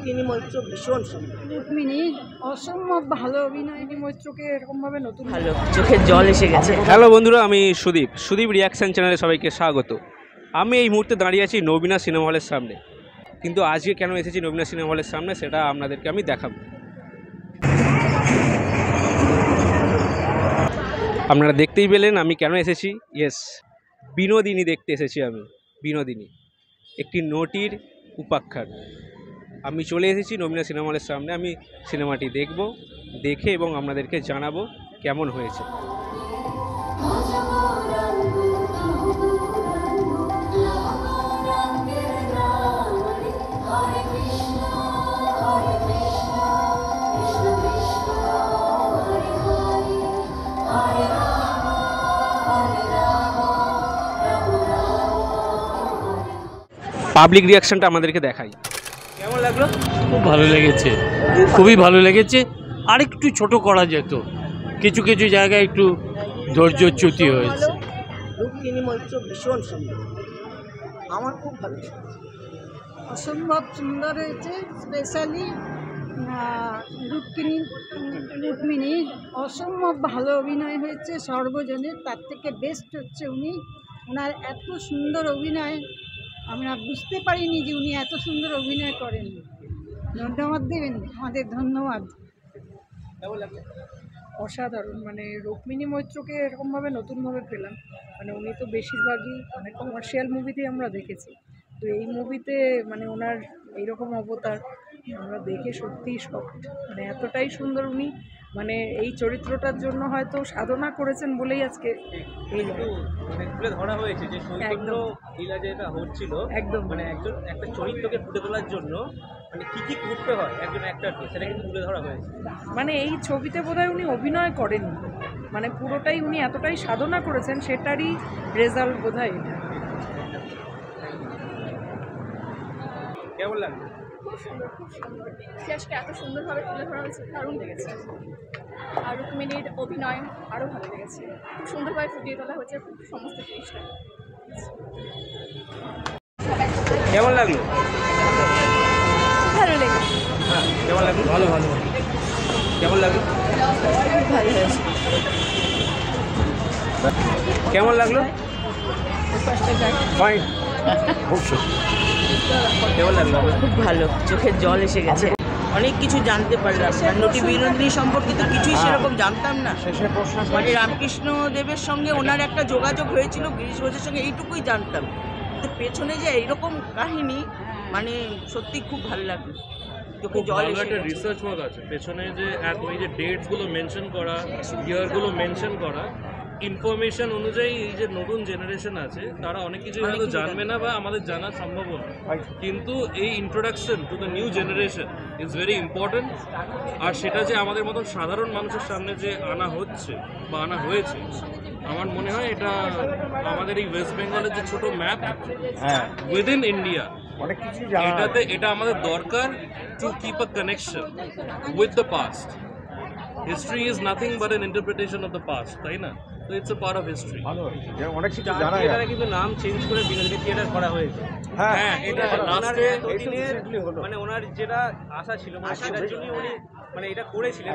রুক্মিণী মৈত্র ভীষণ সুন্দর। রুক্মিণী অসম্ভব ভালো অভিনয়নী মৈত্রকে এরকমভাবে নতুন ভালো, চোখের জল এসে গেছে। হ্যালো বন্ধুরা, আমি সুদীপ রিয়াকশন চ্যানেলে সবাইকে স্বাগত। আমি এই মুহূর্তে দাঁড়িয়ে আছি নবীনা সিনেমা হলের সামনে। কিন্তু আজকে কেন এসেছি নবীনা সিনেমা হলের সামনে সেটা আপনাদেরকে আমি দেখাবো। আপনারা দেখতেই পেলেন আমি কেন এসেছি। ইয়েস, বিনোদিনী দেখতে এসেছি আমি। বিনোদিনী একটি নটির উপাখ্যান। আমি চলে এসেছি নবীনা সিনেমা হলের সামনে। আমি সিনেমাটি দেখে এবং আপনাদেরকে জানাবো কেমন হয়েছে। পাবলিক রিয়াকশনটা আমাদেরকে দেখাই। কেমন লাগলো? খুব ভালো লেগেছে, খুবই ভালো লেগেছে। আর একটু ছোট করা যেত, কিছু কিছু জায়গায় একটু ধৈর্যচ্যুতি হয়েছে। রুক্মিণী মৈত্র ভীষণ সুন্দর, আমার খুব ভালো লেগেছে। অসম্ভব সুন্দর হয়েছে। স্পেশালি রুক্মিণী অসম্ভব ভালো অভিনয় হয়েছে সর্বজনের। তার থেকে বেস্ট হচ্ছে ওনার এত সুন্দর অভিনয়, আমরা বুঝতে পারিনি যে উনি এত সুন্দর অভিনয় করেন। ধন্যবাদ দেবেন আমাদের, ধন্যবাদ। অসাধারণ, মানে রুক্মিণী মৈত্রকে এরকমভাবে নতুনভাবে পেলাম। মানে উনি তো বেশিরভাগই মানে কমার্শিয়াল মুভিতেই আমরা দেখেছি, তো এই মুভিতে মানে ওনার এইরকম অবতার আমরা দেখে সত্যিই শকড। মানে এতটাই সুন্দর উনি, মানে এই চরিত্রটার জন্য হয়তো সাধনা করেছেন বলেই আজকে তুলে ধরা হয়েছে যে চরিত্র লীলা যেটা হচ্ছিল, একদম মানে একটা চরিত্রকে ফুটে তোলার জন্য মানে কি করতে হয় একজন অ্যাক্টরকে, সেটা কিন্তু তুলে ধরা হয়েছে। মানে এই ছবিতে বোধহয় উনি অভিনয় করেননি, মানে পুরোটাই উনি এতটাই সাধনা করেছেন, সেটারই রেজাল্ট বোধহয় এটা। কেমন লাগলো? খুব সুন্দর, খুব সুন্দর। ইতিহাসকে এত সুন্দরভাবে তুলে ধরা হয়েছে, দারুণ লেগেছে। আর রুক্মিণীর অভিনয় আরও ভালো লেগেছে, খুব সুন্দরভাবে ফুটিয়ে তোলা হয়েছে সমস্ত জিনিসটা। কেমন লাগলো? ভালো লেগেছে। হ্যাঁ, কেমন লাগলো? ভালো ভালো। কেমন লাগলো? খুব ভালো হয়েছে। কেমন লাগলো? ফাইন। কেমন লাগলো? খুব ভালো, চোখের জল এসে গেছে। অনেক কিছু জানতে পারলাম। নটি বিনোদিনী সম্পর্কিত কিছুই সেরকম জানতাম না। মানে রামকৃষ্ণ দেবের সঙ্গে ওনার একটা যোগাযোগ হয়েছিল গিরিশ ঘোষের সঙ্গে, এইটুকুই জানতাম। কিন্তু পেছনে যে এইরকম কাহিনী, মানে সত্যি খুব ভালো লাগলো। চোখে জল এসে গেছে। রিসার্চ ওয়ার্ক আছে পেছনে, যে ওই যে ডেটসগুলো মেনশন করা, ইয়ারগুলো মেনশন করা, ইনফরমেশন অনুযায়ী এই যে নতুন জেনারেশন আছে তারা অনেক কিছু হয়তো জানবে না বা আমাদের জানা সম্ভব না, কিন্তু এই introduction to the new generation is very important. আর সেটা যে আমাদের মতন সাধারণ মানুষের সামনে যে আনা হচ্ছে বা আনা হয়েছে, আমার মনে হয় এটা আমাদের এই ওয়েস্ট বেঙ্গলের যে ছোট ম্যাপ উইদিন ইন্ডিয়া, এটা আমাদের দরকার to keep a connection with the past. History is nothing but an interpretation of the past, তাই না? তো it's a part of history. অনেক কিছু জানা যায়। এটা কিন্তু নাম চেঞ্জ করে বিনোদিনী থিয়েটার করা হয়েছে। হ্যাঁ, এটা লাস্টে মানে ওনার যেটা আশা ছিল, মানে সেটার জন্য উনি মানে এটা করেছিলেন।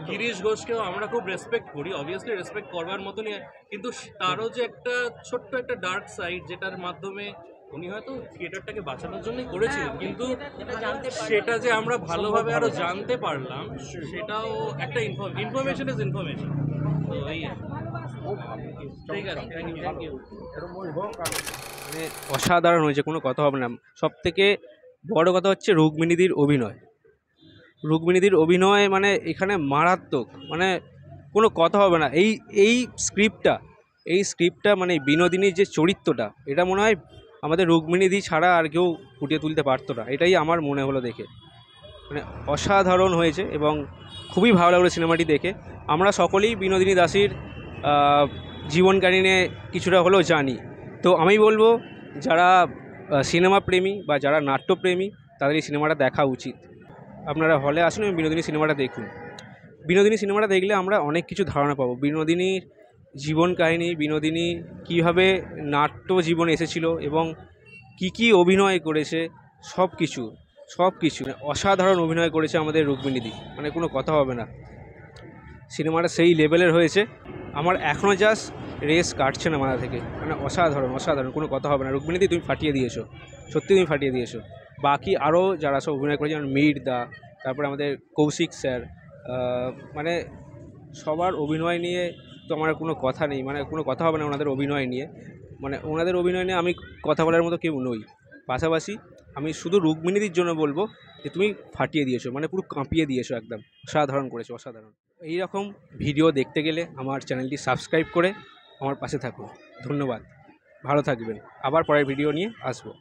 গিরিশ ঘোষকেও আমরা খুব রেসপেক্ট করি, অবভিয়াসলি রেসপেক্ট করবার মতনই, কিন্তু তারও যে একটা ছোট্ট একটা ডার্ক সাইড যেটার মাধ্যমে উনি হয়তো থিয়েটারটাকে বাঁচানোর জন্যই করেছিলেন, কিন্তু সেটা যে আমরা ভালোভাবে আরো জানতে পারলাম, সেটাও একটা ইনফরমেশন ইজ ইনফরমেশন। তো এই ঠিক আছে, থ্যাংক ইউ। মানে অসাধারণ হয়েছে, কোনো কথা হবে না। সব থেকে বড় কথা হচ্ছে রুক্মিণীদির অভিনয়। রুক্মিণীদির অভিনয় মানে এখানে মারাত্মক, মানে কোনো কথা হবে না। এই স্ক্রিপ্টটা মানে বিনোদিনীর যে চরিত্রটা, এটা মনে হয় আমাদের রুক্মিণীদি ছাড়া আর কেউ ফুটিয়ে তুলতে পারতো না। এটাই আমার মনে হলো দেখে। মানে অসাধারণ হয়েছে এবং খুবই ভালো লাগলো সিনেমাটি দেখে। আমরা সকলেই বিনোদিনী দাসীর জীবন কাহিনী কিছুটা হলেও জানি। তো আমি বলবো যারা সিনেমা প্রেমী বা যারা নাট্যপ্রেমী তাদের এই সিনেমাটা দেখা উচিত। আপনারা হলে আসুন এবং বিনোদিনী সিনেমাটা দেখুন। বিনোদিনী সিনেমাটা দেখলে আমরা অনেক কিছু ধারণা পাবো। বিনোদিনীর জীবন কাহিনী, বিনোদিনী কীভাবে নাট্য জীবনে এসেছিল এবং কি অভিনয় করেছে, সব কিছু মানে অসাধারণ অভিনয় করেছে আমাদের রুক্মিণীদি, মানে কোনো কথা হবে না। সিনেমাটা সেই লেভেলের হয়েছে, আমার এখনও জাস্ট রেস কাটছে না মাথা থেকে, মানে অসাধারণ কোনো কথা হবে না। রুক্মিণীদি তুমি ফাটিয়ে দিয়েছো, সত্যি তুমি ফাটিয়ে দিয়েছো। বাকি আরও যারা সব অভিনয় করেছে, যেমন মীর দা, তারপরে আমাদের কৌশিক স্যার, মানে সবার অভিনয় নিয়ে তো আমার কোনো কথা নেই, মানে কোনো কথা হবে না ওনাদের অভিনয় নিয়ে। মানে ওনাদের অভিনয় নিয়ে আমি কথা বলার মতো কেউ নই। পাশাপাশি আমি শুধু রুক্মিণীদির জন্য বলবো যে তুমি ফাটিয়ে দিয়েছো, মানে পুরো কাঁপিয়ে দিয়েছো, একদম অসাধারণ করেছো, অসাধারণ। এই রকম ভিডিও দেখতে গেলে আমার চ্যানেলটি সাবস্ক্রাইব করে আমার পাশে থাকুন। ধন্যবাদ, ভালো থাকবেন। আবার পরের ভিডিও নিয়ে আসবো।